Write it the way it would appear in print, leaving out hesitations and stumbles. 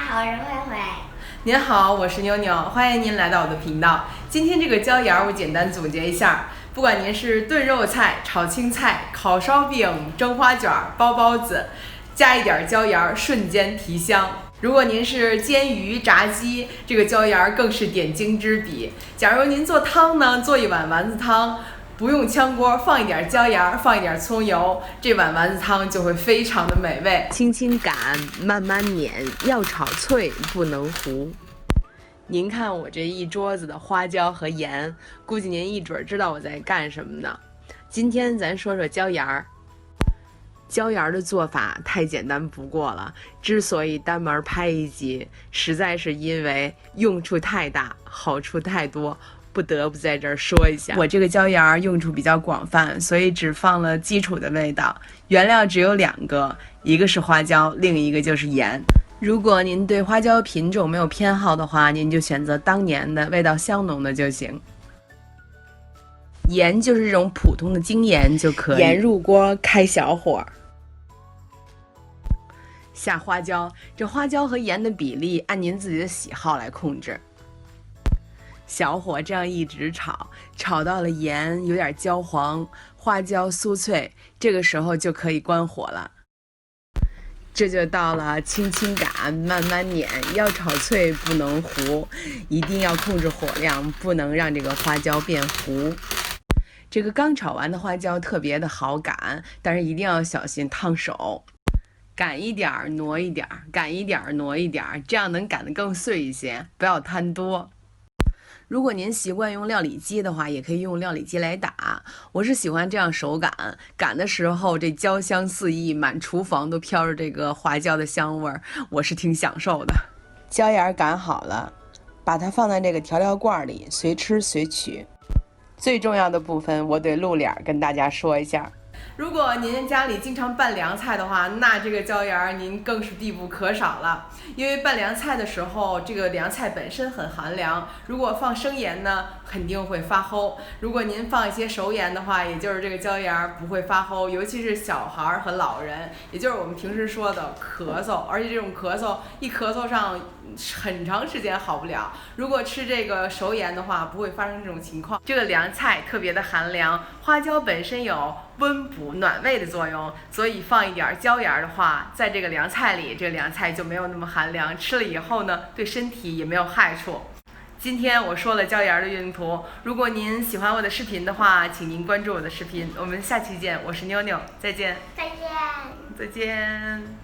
好，我是慧慧。您好，我是妞妞，欢迎您来到我的频道。今天这个椒盐我简单总结一下，不管您是炖肉菜、炒青菜、烤烧饼、蒸花卷、包包子，加一点椒盐瞬间提香。如果您是煎鱼、炸鸡，这个椒盐更是点睛之笔。假如您做汤呢，做一碗丸子汤，不用炝锅，放一点椒盐，放一点葱油，这碗丸子汤就会非常的美味。轻轻擀，慢慢碾，要炒脆不能糊。您看我这一桌子的花椒和盐，估计您一准知道我在干什么呢。今天咱说说椒盐儿。椒盐的做法太简单不过了，之所以单门拍一集，实在是因为用处太大，好处太多，不得不在这儿说一下。我这个椒盐用处比较广泛，所以只放了基础的味道，原料只有2个，一个是花椒，另一个就是盐。如果您对花椒品种没有偏好的话，您就选择当年的味道香浓的就行。盐就是这种普通的精盐就可以。盐入锅，开小火，下花椒。这花椒和盐的比例按您自己的喜好来控制。小火这样一直炒，炒到了盐有点焦黄，花椒酥脆，这个时候就可以关火了。这就到了轻轻擀，慢慢碾，要炒脆不能糊，一定要控制火量，不能让这个花椒变糊。这个刚炒完的花椒特别的好擀，但是一定要小心烫手。擀一点儿挪一点儿，擀一点儿挪一点儿，这样能擀得更碎一些，不要贪多。如果您习惯用料理机的话，也可以用料理机来打。我是喜欢这样手擀，擀的时候这焦香四溢，满厨房都飘着这个花椒的香味儿，我是挺享受的。椒盐擀好了，把它放在这个调料罐里，随吃随取。最重要的部分，我得露脸跟大家说一下。如果您家里经常拌凉菜的话，那这个椒盐您更是必不可少了。因为拌凉菜的时候，这个凉菜本身很寒凉，如果放生盐呢，肯定会发齁。如果您放一些熟盐的话，也就是这个椒盐不会发齁，尤其是小孩和老人，也就是我们平时说的咳嗽，而且这种咳嗽一咳嗽上很长时间好不了。如果吃这个熟盐的话，不会发生这种情况。这个凉菜特别的寒凉，花椒本身有温补暖胃的作用，所以放一点椒盐的话，在这个凉菜里，这个凉菜就没有那么寒凉，吃了以后呢，对身体也没有害处。今天我说了椒盐的用途，如果您喜欢我的视频的话，请您关注我的视频，我们下期见，我是妞妞，再见。再见。再见。